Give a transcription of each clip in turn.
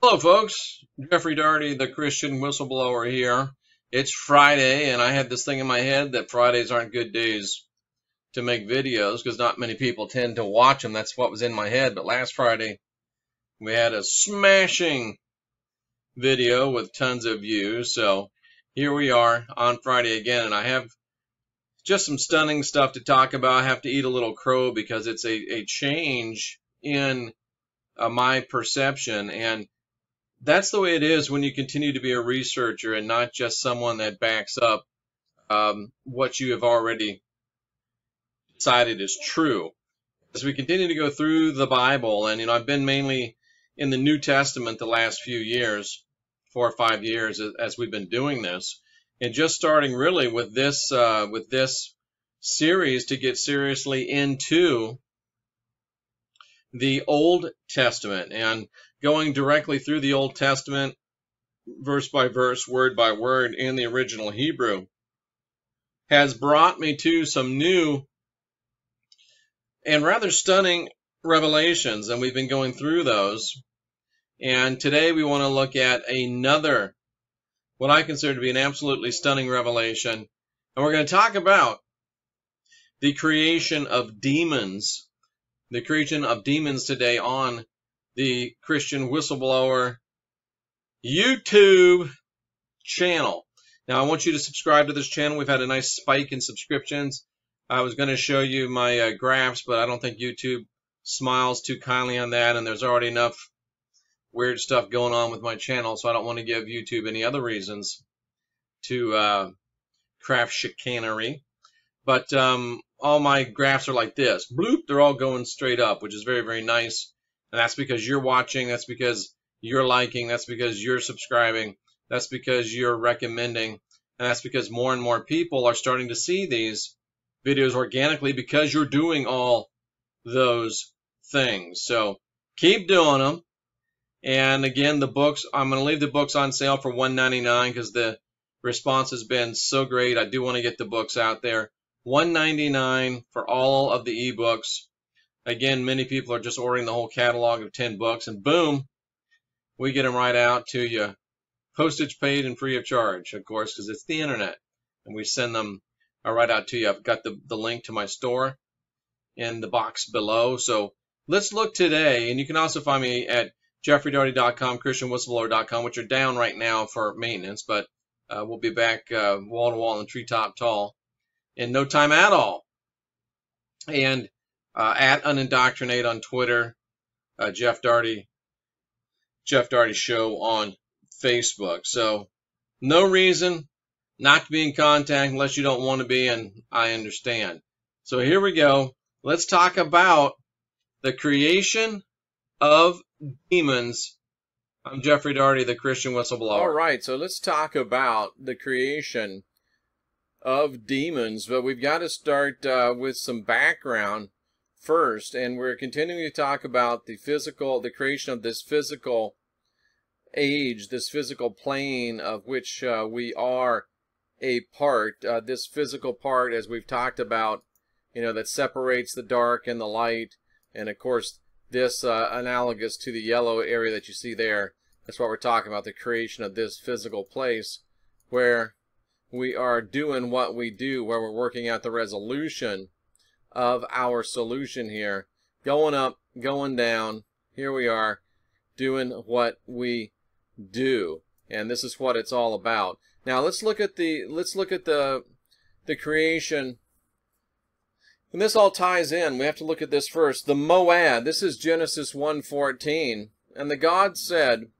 Hello, folks. Jeffrey Daugherty, the Christian Whistleblower here. It's Friday, and I had this thing in my head that Fridays aren't good days to make videos because not many people tend to watch them. That's what was in my head. But last Friday, we had a smashing video with tons of views. So here we are on Friday again, and I have just some stunning stuff to talk about. I have to eat a little crow because it's a change in my perception, and that's the way it is when you continue to be a researcher and not just someone that backs up what you have already decided is true. As we continue to go through the Bible, and I've been mainly in the New Testament the last few years, 4 or 5 years, as we've been doing this, and just starting really with this series to get seriously into the Old Testament and going directly through the Old Testament, verse by verse, word by word, in the original Hebrew, has brought me to some new and rather stunning revelations, and we've been going through those. And today we want to look at another, what I consider to be an absolutely stunning revelation, and we're going to talk about the creation of demons. The creation of demons today on the Christian Whistleblower YouTube channel. Now, I want you to subscribe to this channel. We've had a nice spike in subscriptions. I was going to show you my graphs, but I don't think YouTube smiles too kindly on that, and there's already enough weird stuff going on with my channel, so I don't want to give YouTube any other reasons to craft chicanery. But all my graphs are like this. Bloop, they're all going straight up, which is very, very nice. And that's because you're watching. That's because you're liking. That's because you're subscribing. That's because you're recommending. And that's because more and more people are starting to see these videos organically because you're doing all those things. So keep doing them. And again, the books, I'm going to leave the books on sale for $1.99 because the response has been so great. I do want to get the books out there. $1.99 for all of the ebooks. Again, many people are just ordering the whole catalog of 10 books, and boom, we get them right out to you. Postage paid and free of charge, of course, because it's the internet, and we send them right out to you. I've got the link to my store in the box below. So let's look today, and you can also find me at jeffreydaugherty.com, christianwhistleblower.com, which are down right now for maintenance, but we'll be back wall to wall and treetop tall in no time at all. And at Unindoctrinate on Twitter, Jeff Daugherty Show on Facebook. So no reason not to be in contact unless you don't want to be, and I understand. So here we go. Let's talk about the creation of demons. I'm Jeffrey Daugherty, the Christian Whistleblower. All right, so let's talk about the creation of demons, but we've got to start with some background first, and we're continuing to talk about the creation of this physical age, this physical plane of which we are a part, this physical part, as we've talked about, that separates the dark and the light, and of course this analogous to the yellow area that you see there. That's what we're talking about, the creation of this physical place where we are doing what we do, where we're working out the resolution of our solution here, going up, going down. Here we are doing what we do, and this is what it's all about. Now let's look at the creation, and this all ties in. We have to look at this first. The Moad. This is Genesis 1:14, and the God said,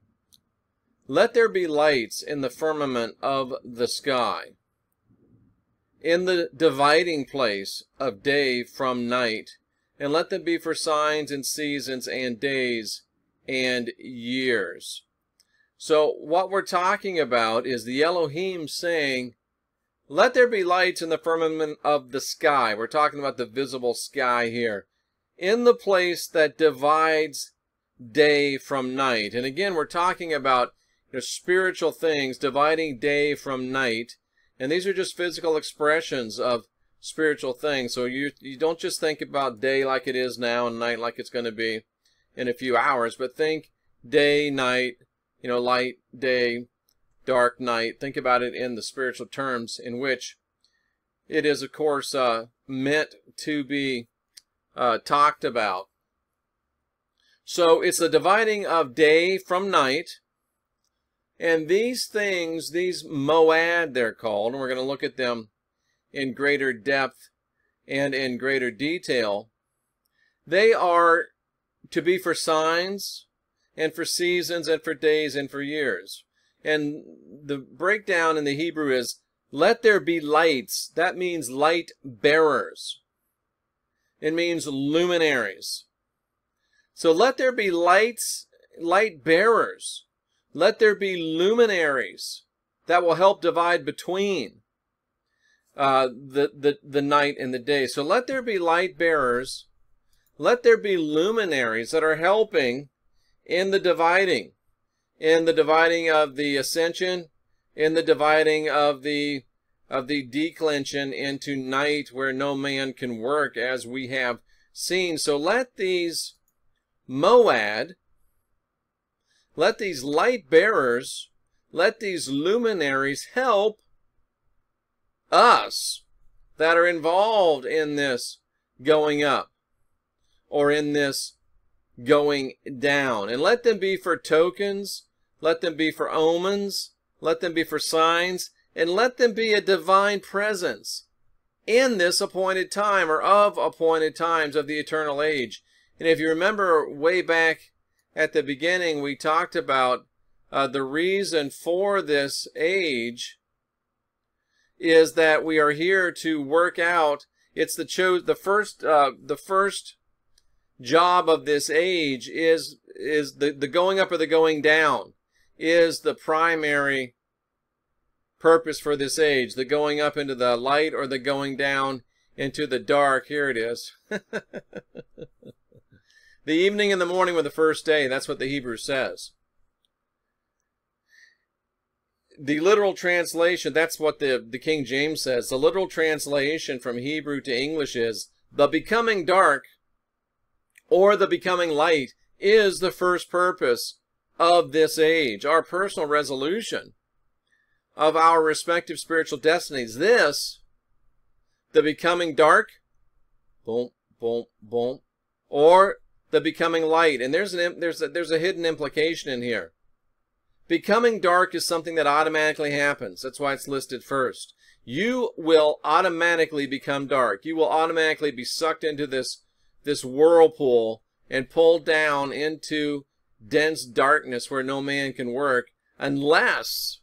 "Let there be lights in the firmament of the sky, in the dividing place of day from night, and let them be for signs and seasons and days and years." So what we're talking about is the Elohim saying, let there be lights in the firmament of the sky. We're talking about the visible sky here, in the place that divides day from night. And again, we're talking about spiritual things, dividing day from night. And these are just physical expressions of spiritual things. So you don't just think about day like it is now and night like it's going to be in a few hours, but think day, night, light, day, dark, night. Think about it in the spiritual terms in which it is, of course, meant to be talked about. So it's the dividing of day from night. And these things, these moad they're called, and we're going to look at them in greater depth and in greater detail. They are to be for signs and for seasons and for days and for years. And the breakdown in the Hebrew is, let there be lights. That means light bearers. It means luminaries. So let there be lights, light bearers. Let there be luminaries that will help divide between the night and the day. So let there be light bearers. Let there be luminaries that are helping in the dividing of the ascension, in the dividing of the declension into night where no man can work, as we have seen. So let these moad, let these light bearers, let these luminaries help us that are involved in this going up or in this going down. And let them be for tokens, let them be for omens, let them be for signs, and let them be a divine presence in this appointed time, or of appointed times of the eternal age. And if you remember way back at the beginning, we talked about the reason for this age is that we are here to work out. It's the first job of this age is the going up or the going down is the primary purpose for this age. The going up into the light or the going down into the dark. Here it is. The evening and the morning were the first day. That's what the Hebrew says. The literal translation, that's what the King James says. The literal translation from Hebrew to English is, the becoming dark or the becoming light is the first purpose of this age. Our personal resolution of our respective spiritual destinies. This, the becoming dark, boom, boom, boom, or the becoming light. And there's a hidden implication in here. Becoming dark is something that automatically happens. That's why it's listed first. You will automatically become dark. You will automatically be sucked into this whirlpool and pulled down into dense darkness where no man can work, unless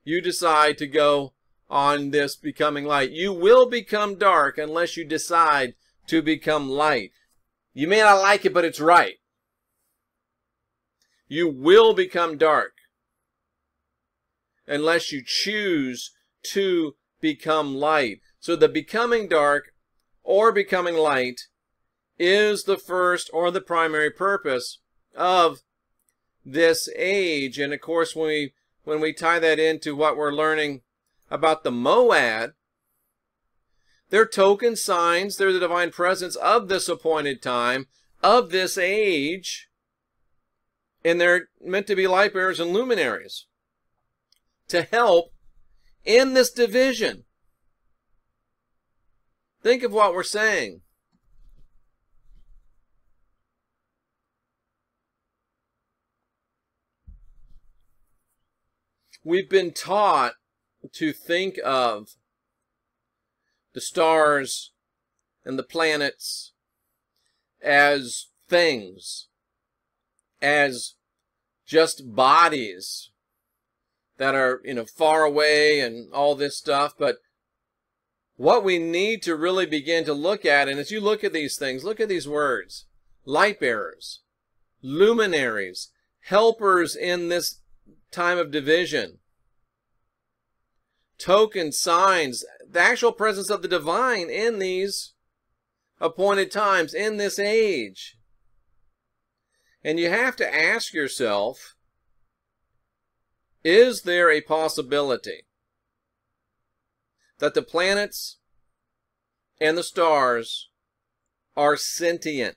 you decide to go on this becoming light. You will become dark unless you decide to become light. You may not like it, but it's right. You will become dark unless you choose to become light. So the becoming dark or becoming light is the first or the primary purpose of this age. And of course, when we tie that into what we're learning about the moad, they're token signs, they're the divine presence of this appointed time, of this age, and they're meant to be light bearers and luminaries to help in this division. Think of what we're saying. We've been taught to think of the stars and the planets as things, as just bodies that are, far away and all this stuff. But what we need to really begin to look at, and as you look at these things, look at these words: light bearers, luminaries, helpers in this time of division, token signs, the actual presence of the divine in these appointed times, in this age. And you have to ask yourself, is there a possibility that the planets and the stars are sentient?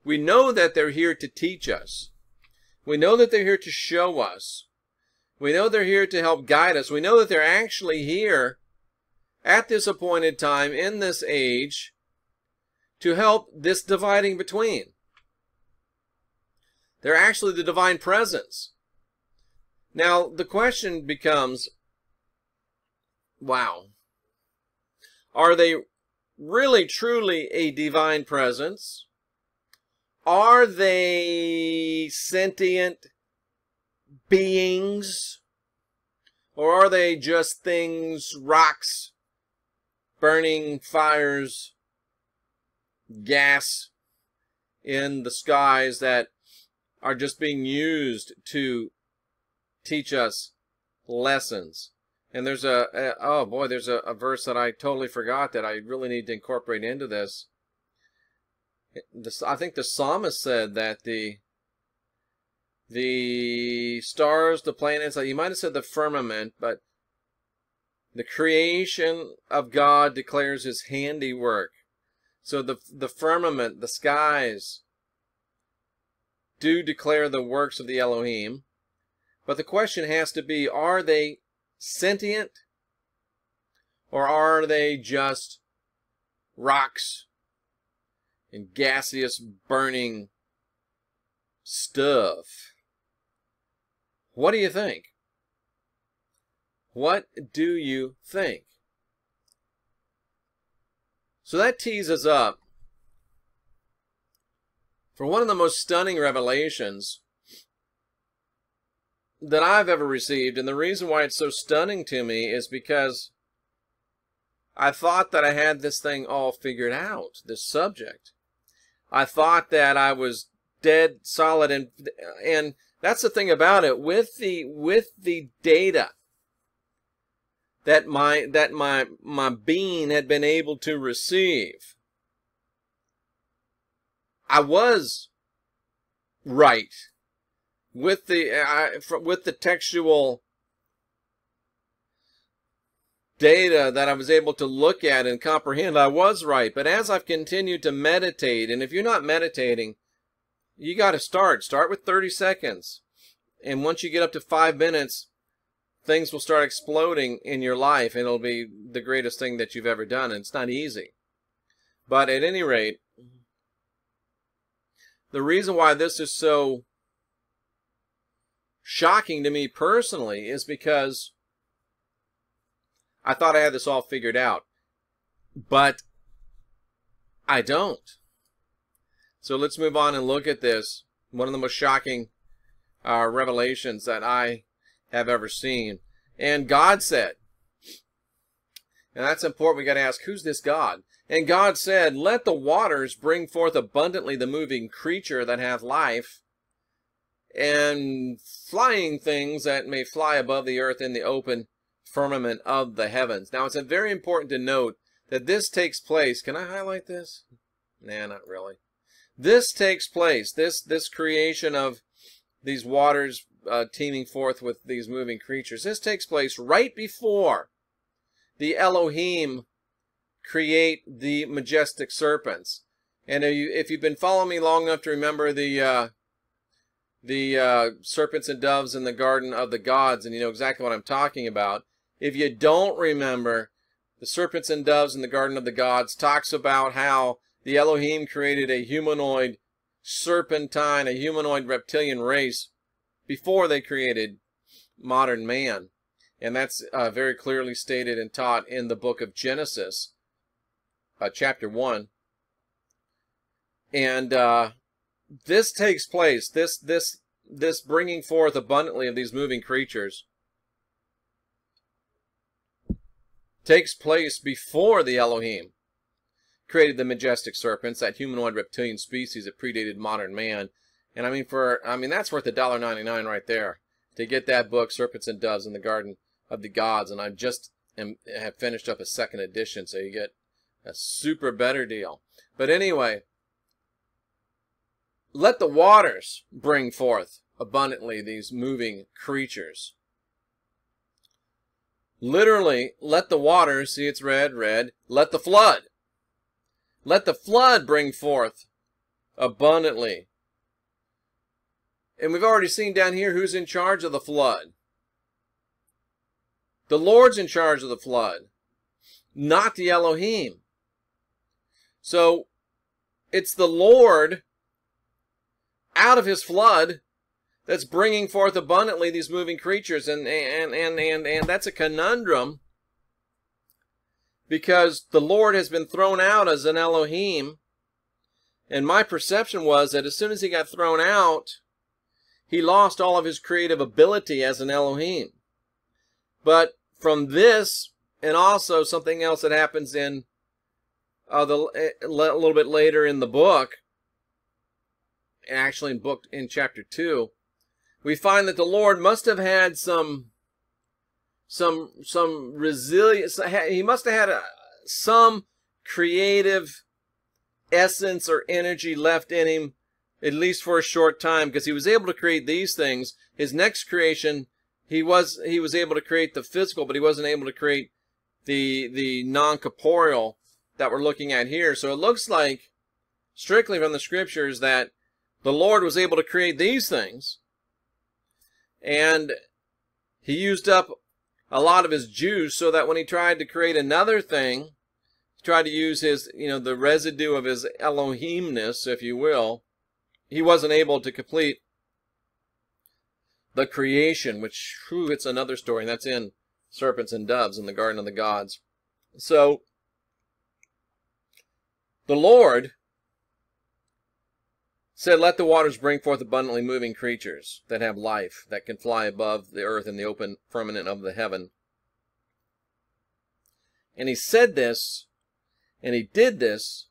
We know that they're here to teach us. We know that they're here to show us. We know they're here to help guide us. We know that they're actually here at this appointed time in this age to help this dividing between. They're actually the divine presence. Now, the question becomes, wow, are they really truly a divine presence? Are they sentient beings? Or are they just things, rocks, burning fires, gas in the skies that are just being used to teach us lessons? And there's oh boy, there's a verse that I totally forgot that I really need to incorporate into this. I think the psalmist said that the stars, the planets, you might have said the firmament, but the creation of God declares his handiwork. So the firmament, the skies, do declare the works of the Elohim. But the question has to be, are they sentient? Or are they just rocks and gaseous burning stuff? What do you think? What do you think? So that tees us up for one of the most stunning revelations that I've ever received. And the reason why it's so stunning to me is because I thought that I had this thing all figured out, this subject. I thought that I was dead solid, and that's the thing about it. With the data that my being had been able to receive, I was right. With the textual data that I was able to look at and comprehend, I was right. But as I've continued to meditate, and if you're not meditating, you got to start with 30 seconds. And once you get up to 5 minutes, things will start exploding in your life, and it'll be the greatest thing that you've ever done. And it's not easy. But at any rate, the reason why this is so shocking to me personally is because I thought I had this all figured out, but I don't. So let's move on and look at this. One of the most shocking revelations that I have ever seen. And God said, and that's important, we got to ask, who's this God? And God said, let the waters bring forth abundantly the moving creature that hath life, and flying things that may fly above the earth in the open firmament of the heavens. Now, it's very important to note that this takes place. Can I highlight this? Nah, not really. This takes place, this creation of these waters teeming forth with these moving creatures. This takes place right before the Elohim create the majestic serpents. And if you've been following me long enough to remember the serpents and doves in the garden of the gods, and you know exactly what I'm talking about. If you don't remember, the serpents and doves in the garden of the gods talks about how the Elohim created a humanoid serpentine, a humanoid reptilian race before they created modern man. And that's very clearly stated and taught in the book of Genesis, chapter 1. And this takes place, this bringing forth abundantly of these moving creatures takes place before the Elohim created the majestic serpents, that humanoid reptilian species that predated modern man. And I mean that's worth $1.99 right there to get that book, Serpents and Doves in the Garden of the Gods. And I just have finished up a second edition, so you get a super better deal. But anyway, let the waters bring forth abundantly these moving creatures. Literally, let the waters, see it's red, let the flood. Let the flood bring forth abundantly And we've already seen down here who's in charge of the flood. The Lord's in charge of the flood, not the Elohim. So it's the Lord out of his flood that's bringing forth abundantly these moving creatures. And that's a conundrum, because the Lord has been thrown out as an Elohim. And my perception was that as soon as he got thrown out, he lost all of his creative ability as an Elohim. But from this, and also something else that happens in a little bit later in the book, actually in chapter 2, we find that the Lord must have had some resilience. He must have had some creative essence or energy left in him, at least for a short time, because he was able to create these things. His next creation, he was able to create the physical, but he wasn't able to create the non-corporeal that we're looking at here. So it looks like, strictly from the scriptures, that the Lord was able to create these things, and he used up a lot of his juice, so that when he tried to create another thing, he tried to use his, the residue of his Elohimness, if you will, he wasn't able to complete the creation, which, it's another story, and that's in Serpents and Doves in the Garden of the Gods. So the Lord said, let the waters bring forth abundantly moving creatures that have life, that can fly above the earth in the open firmament of the heaven. And he said this, and he did this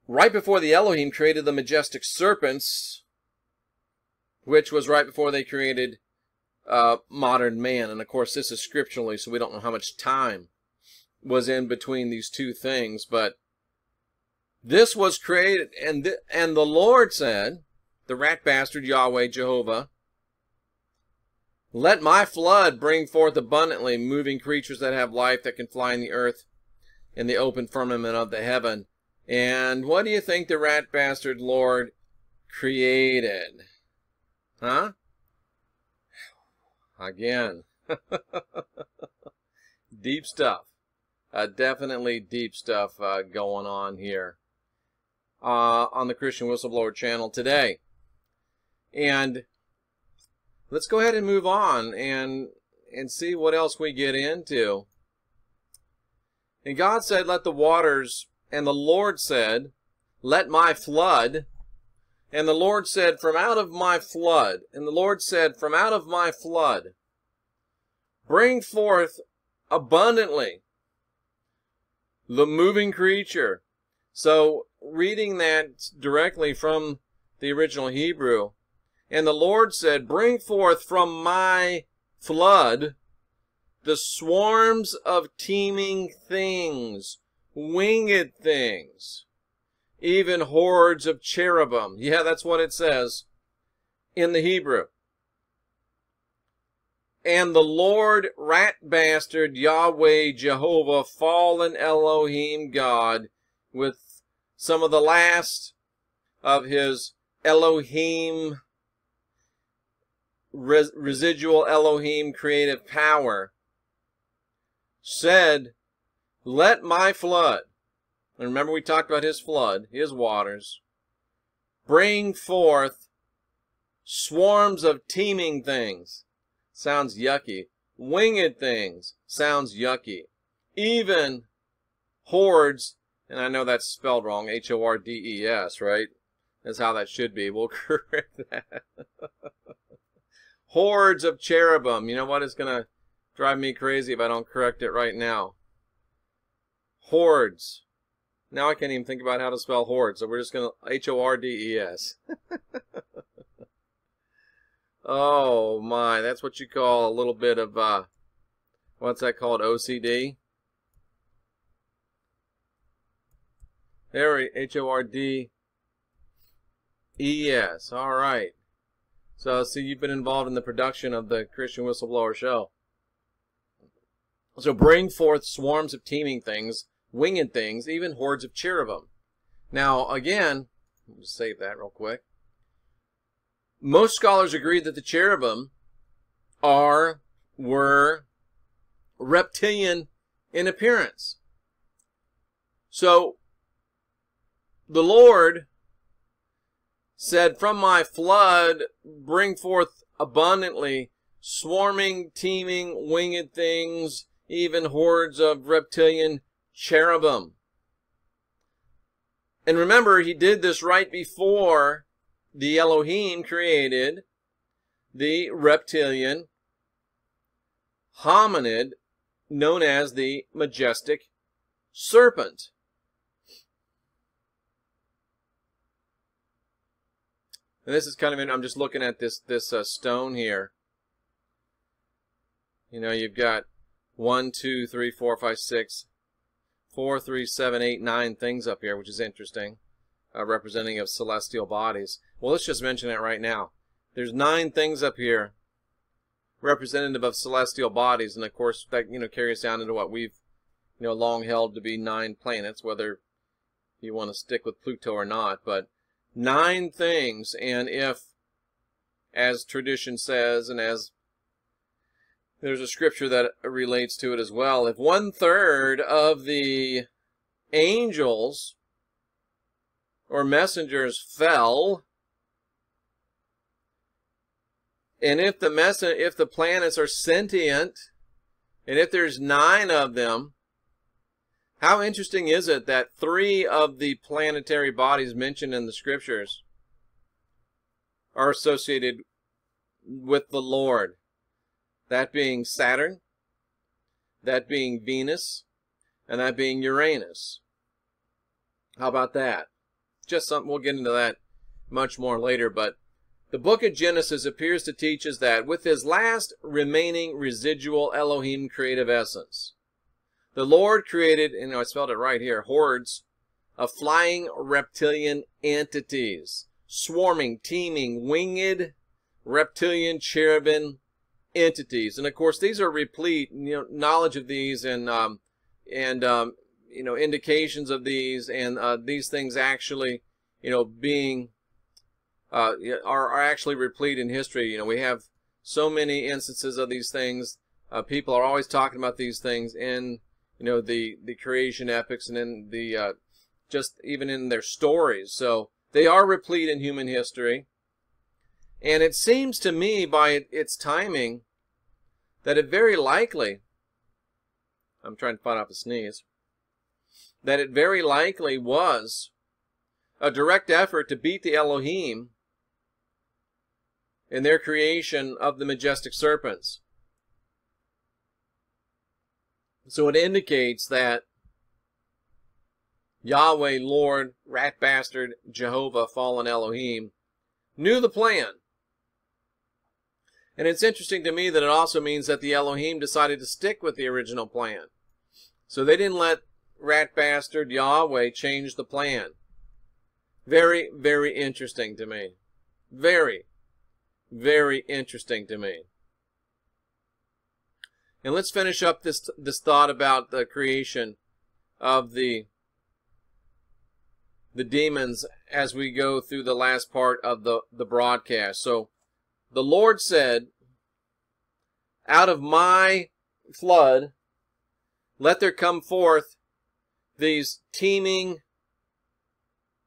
right before the Elohim created the majestic serpents, which was right before they created modern man. And of course, this is scripturally, so we don't know how much time was in between these two things, but this was created, and the Lord said, the rat bastard Yahweh, Jehovah, let my flood bring forth abundantly moving creatures that have life, that can fly in the earth, in the open firmament of the heaven. And what do you think the rat bastard Lord created? Huh? Again. Deep stuff. Definitely deep stuff going on here on the Christian Whistleblower channel today. And let's go ahead and move on and see what else we get into. And God said, let the waters, and the Lord said, let my flood, and the Lord said, from out of my flood, and the Lord said, from out of my flood, bring forth abundantly the moving creature. So, reading that directly from the original Hebrew, and the Lord said, bring forth from my flood the swarms of teeming things, winged things, even hordes of cherubim. Yeah, that's what it says in the Hebrew. And the Lord, rat bastard, Yahweh, Jehovah, fallen Elohim God, with some of the last of his Elohim, residual Elohim creative power, said, let my flood, and remember we talked about his flood, his waters, bring forth swarms of teeming things. Sounds yucky. Winged things. Sounds yucky. Even hordes, and I know that's spelled wrong, H-O-R-D-E-S, right? That's how that should be. We'll correct that. Hordes of cherubim. You know what? It's going to drive me crazy if I don't correct it right now. Hordes. Now I can't even think about how to spell hordes, so we're just going to H-O-R-D-E-S. Oh my, that's what you call a little bit of, what's that called, OCD? There, H-O-R-D-E-S, alright. So, see, you've been involved in the production of the Christian Whistleblower show. So, bring forth swarms of teeming things, winged things, even hordes of cherubim. Now, again, let me save that real quick. most scholars agree that the cherubim were reptilian in appearance. So the Lord said, "From my flood bring forth abundantly swarming, teeming, winged things, even hordes of reptilian cherubim." And remember, he did this right before the Elohim created the reptilian hominid known as the majestic serpent. And this is kind of, I'm just looking at this stone here. You know, you've got 1, 2, 3, 4, 5, 6, 4, 3, 7, 8, 9 things up here, which is interesting, representing of celestial bodies. Well, let's just mention it right now. There's 9 things up here representative of celestial bodies, and of course that carries down into what we've long held to be 9 planets, whether you want to stick with Pluto or not. But 9 things, and if, as tradition says, and as there's a scripture that relates to it as well, if 1/3 of the angels or messengers fell, and if the planets are sentient, and if there's 9 of them, how interesting is it that 3 of the planetary bodies mentioned in the scriptures are associated with the Lord? That being Saturn, that being Venus, and that being Uranus. How about that? Just something, we'll get into that much more later, but the book of Genesis appears to teach us that with his last remaining residual Elohim creative essence, the Lord created, and I spelled it right here, hordes of flying reptilian entities, swarming, teeming, winged reptilian cherubim entities. And of course these are replete, knowledge of these and indications of these, and these things actually being are actually replete in history. We have so many instances of these things. People are always talking about these things in the creation epics, and in the just even in their stories. So they are replete in human history. And it seems to me by its timing that it very likely, I'm trying to fight off a sneeze, that it very likely was a direct effort to beat the Elohim in their creation of the majestic serpents. So it indicates that Yahweh, Lord, rat bastard, Jehovah, fallen Elohim, knew the plan. And it's interesting to me that it also means that the Elohim decided to stick with the original plan. So they didn't let rat bastard Yahweh change the plan. Very, very interesting to me. Very, very interesting to me. And let's finish up this thought about the creation of the demons as we go through the last part of the broadcast. So the Lord said, "Out of my flood, let there come forth these teeming,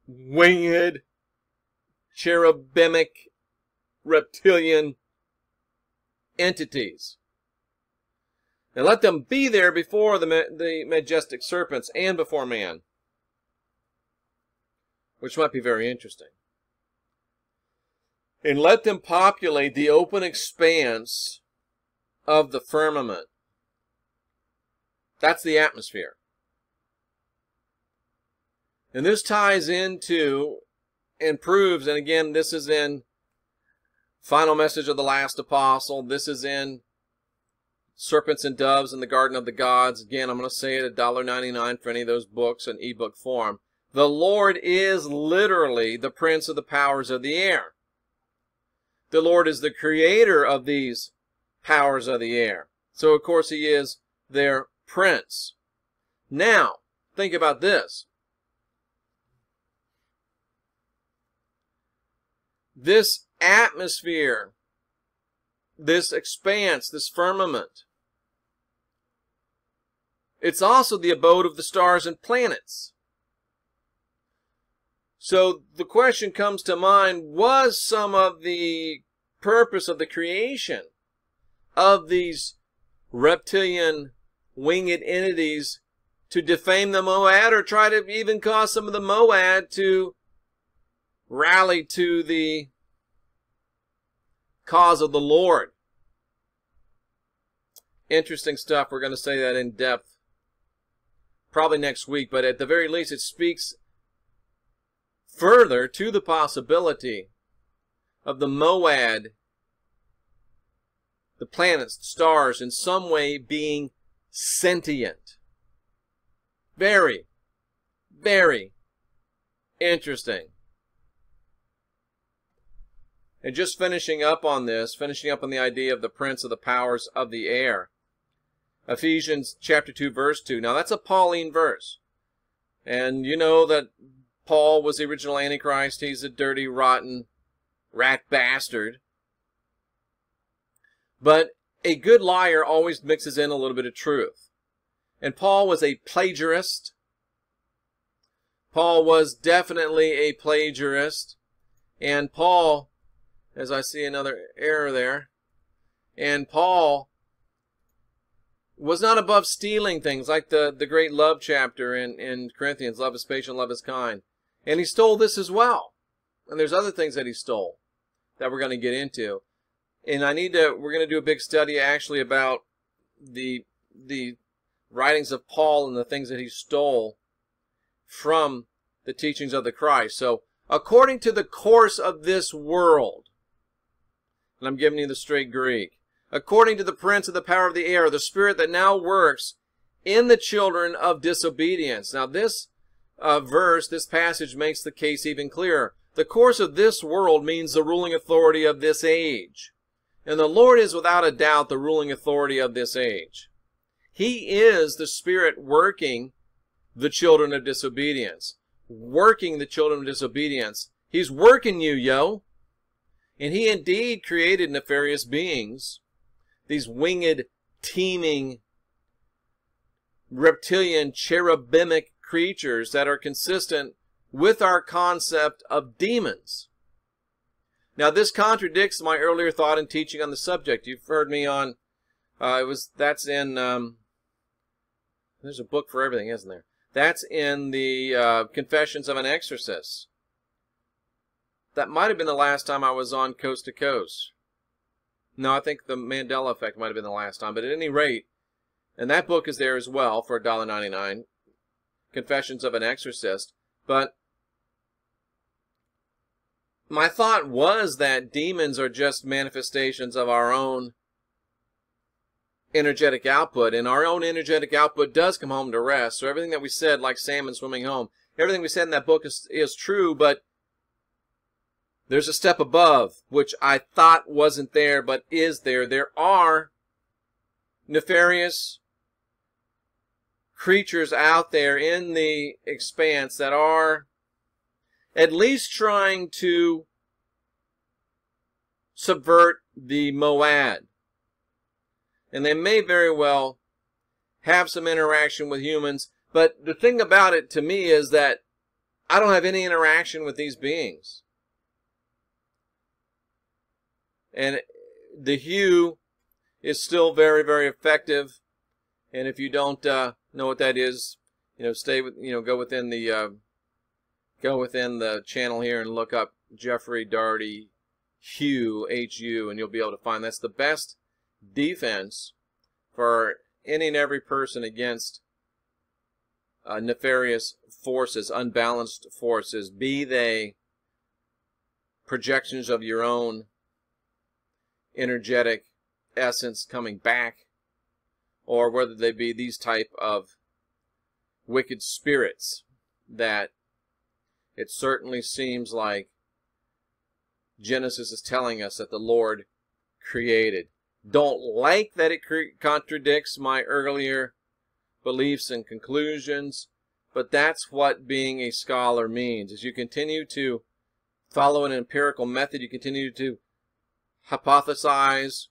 winged, cherubic, reptilian entities. And let them be there before the majestic serpents and before man." Which might be very interesting. "And let them populate the open expanse of the firmament." That's the atmosphere. And this ties into and proves, and again, this is in Final Message of the Last Apostle. This is in Serpents and Doves in the Garden of the Gods. Again, I'm going to say it, $1.99 for any of those books in ebook form. The Lord is literally the prince of the powers of the air. The Lord is the creator of these powers of the air. So, of course, he is their prince. Now, think about this. This atmosphere, this expanse, this firmament. It's also the abode of the stars and planets. So the question comes to mind, was some of the purpose of the creation of these reptilian winged entities to defame the Moad, or try to even cause some of the Moad to rally to the cause of the Lord? Interesting stuff. We're going to say that in depth probably next week, but at the very least it speaks further to the possibility of the Moad, the planets, the stars, in some way being sentient. Very, very interesting. And just finishing up on this, finishing up on the idea of the prince of the powers of the air. Ephesians chapter 2, verse 2. Now that's a Pauline verse. And you know that Paul was the original Antichrist. He's a dirty, rotten, rat bastard. But a good liar always mixes in a little bit of truth. And Paul was a plagiarist. Paul was definitely a plagiarist. And Paul, as I see another error there, and Paul was not above stealing things, like the great love chapter in Corinthians, love is patient, love is kind. And he stole this as well. And there's other things that he stole that we're going to get into. And we're going to do a big study actually about the writings of Paul and the things that he stole from the teachings of the Christ. So, according to the course of this world, and I'm giving you the straight Greek, according to the prince of the power of the air, the spirit that now works in the children of disobedience. Now this verse, this passage makes the case even clearer. The course of this world means the ruling authority of this age. And the Lord is without a doubt the ruling authority of this age. He is the spirit working the children of disobedience. Working the children of disobedience. He's working you, yo. And he indeed created nefarious beings. These winged, teeming, reptilian, cherubic creatures that are consistent with our concept of demons. Now, this contradicts my earlier thought and teaching on the subject. You've heard me on, that's in, there's a book for everything, isn't there? That's in the Confessions of an Exorcist. That might have been the last time I was on Coast to Coast. No, I think the Mandela Effect might have been the last time. But at any rate, and that book is there as well for $1.99, Confessions of an Exorcist. But my thought was that demons are just manifestations of our own energetic output. And our own energetic output does come home to rest. So everything that we said, like salmon swimming home, everything we said in that book is true, but there's a step above, which I thought wasn't there, but is there. There are nefarious creatures out there in the expanse that are at least trying to subvert the Moad. And they may very well have some interaction with humans, but the thing about it to me is that I don't have any interaction with these beings. And the hue is still very, very effective. And if you don't know what that is, stay with, go within the channel here and look up Jeffrey Darty Hue, H-U, and you'll be able to find that's the best defense for any and every person against nefarious forces, unbalanced forces, be they projections of your own energetic essence coming back, or whether they be these type of wicked spirits that it certainly seems like Genesis is telling us that the Lord created. Don't like that it contradicts my earlier beliefs and conclusions, but that's what being a scholar means. As you continue to follow an empirical method. You continue to hypothesize,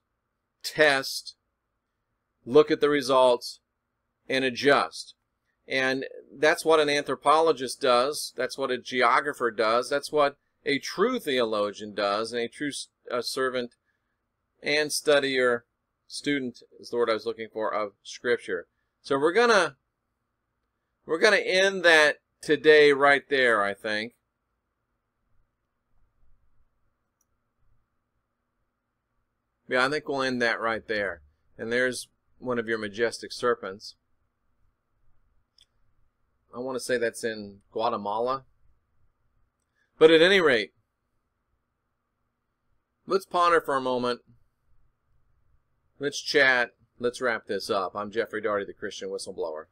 test, look at the results, and adjust. And that's what an anthropologist does. That's what a geographer does. That's what a true theologian does, and a true servant and studier, student is the word I was looking for, of Scripture. So we're gonna end that today right there, I think. Yeah, I think we'll end that right there. And there's one of your majestic serpents. I want to say that's in Guatemala. But at any rate, let's ponder for a moment. Let's chat. Let's wrap this up. I'm Jeffrey Daugherty, the Christian Whistleblower.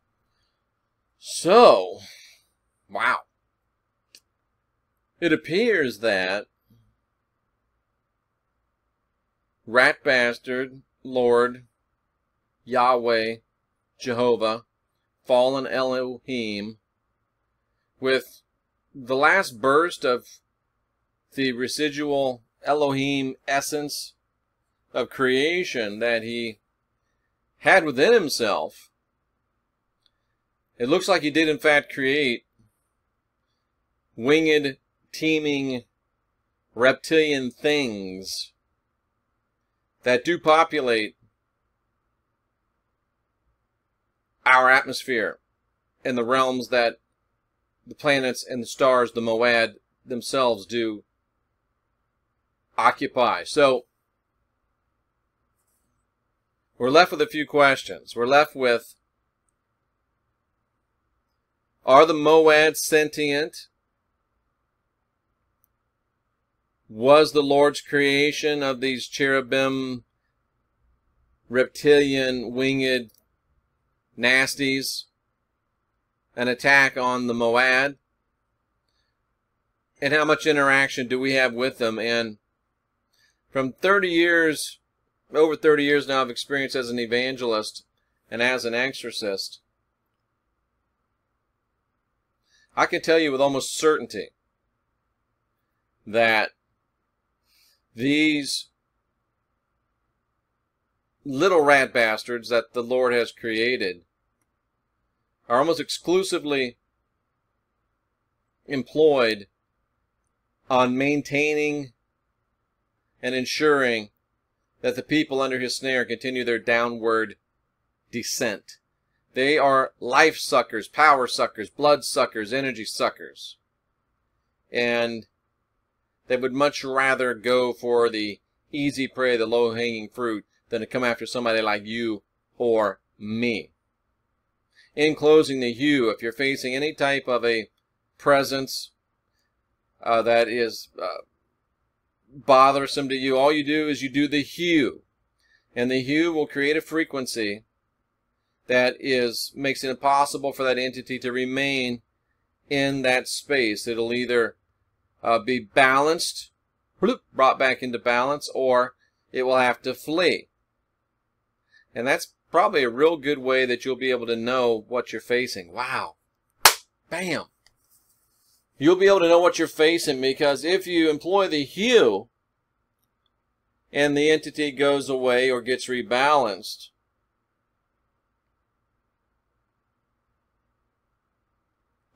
So, wow. It appears that Rat Bastard, Lord, Yahweh, Jehovah, fallen Elohim, with the last burst of the residual Elohim essence of creation that he had within himself, it looks like he did in fact create winged, teeming, reptilian things that do populate our atmosphere and the realms that the planets and the stars, the Moad themselves, do occupy. So we're left with a few questions. We're left with, are the Moads sentient? Was the Lord's creation of these cherubim, reptilian, winged nasties an attack on the Moad? And how much interaction do we have with them? And from 30 years, over 30 years now of experience as an evangelist and as an exorcist, I can tell you with almost certainty that these little rat bastards that the Lord has created are almost exclusively employed on maintaining and ensuring that the people under his snare continue their downward descent. They are life suckers, power suckers, blood suckers, energy suckers. And they would much rather go for the easy prey, the low-hanging fruit, than to come after somebody like you or me. In closing, the hue, if you're facing any type of a presence that is bothersome to you, all you do is you do the hue. And the hue will create a frequency that makes it impossible for that entity to remain in that space. It'll either be balanced, brought back into balance, or it will have to flee. And that's probably a real good way that you'll be able to know what you're facing. Wow. Bam. You'll be able to know what you're facing, because if you employ the hue and the entity goes away or gets rebalanced,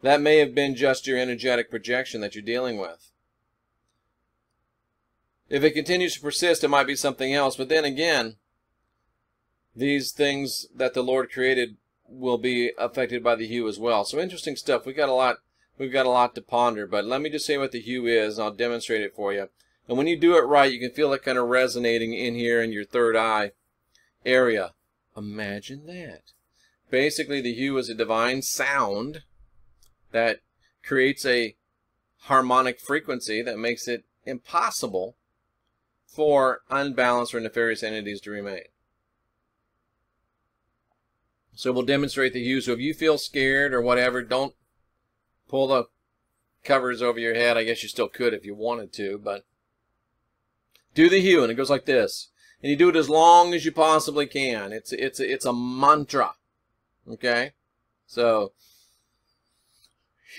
that may have been just your energetic projection that you're dealing with. If it continues to persist, it might be something else. But then again, these things that the Lord created will be affected by the hue as well. So interesting stuff. We've got a lot to ponder. But let me just say what the hue is, and I'll demonstrate it for you. And when you do it right, you can feel it kind of resonating in here in your third eye area. Imagine that. Basically, the hue is a divine sound that creates a harmonic frequency that makes it impossible for unbalanced or nefarious entities to remain. So we'll demonstrate the hue. So if you feel scared or whatever, don't pull the covers over your head. I guess you still could if you wanted to, but do the hue, and it goes like this. And you do it as long as you possibly can. It's a mantra. Okay? So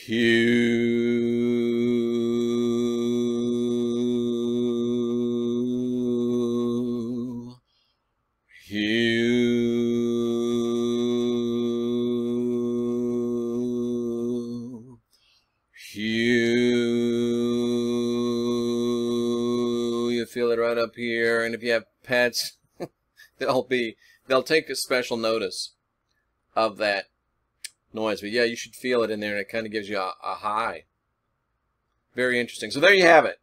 hue. feel it right up here. And if you have pets, they'll take a special notice of that noise. But yeah, you should feel it in there, and it kind of gives you a high. Very interesting. So there you have it.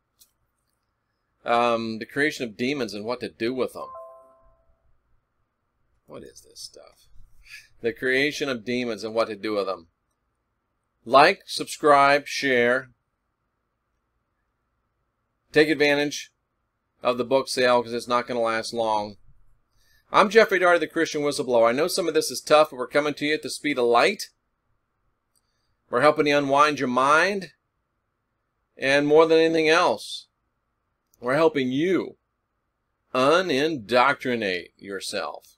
The creation of demons and what to do with them. What is this stuff? The creation of demons and what to do with them. Like, subscribe, share. Take advantage of the book sale because it's not going to last long. I'm Jeffrey Darty, the Christian Whistleblower. I know some of this is tough, but we're coming to you at the speed of light. We're helping you unwind your mind. And more than anything else, we're helping you unindoctrinate yourself.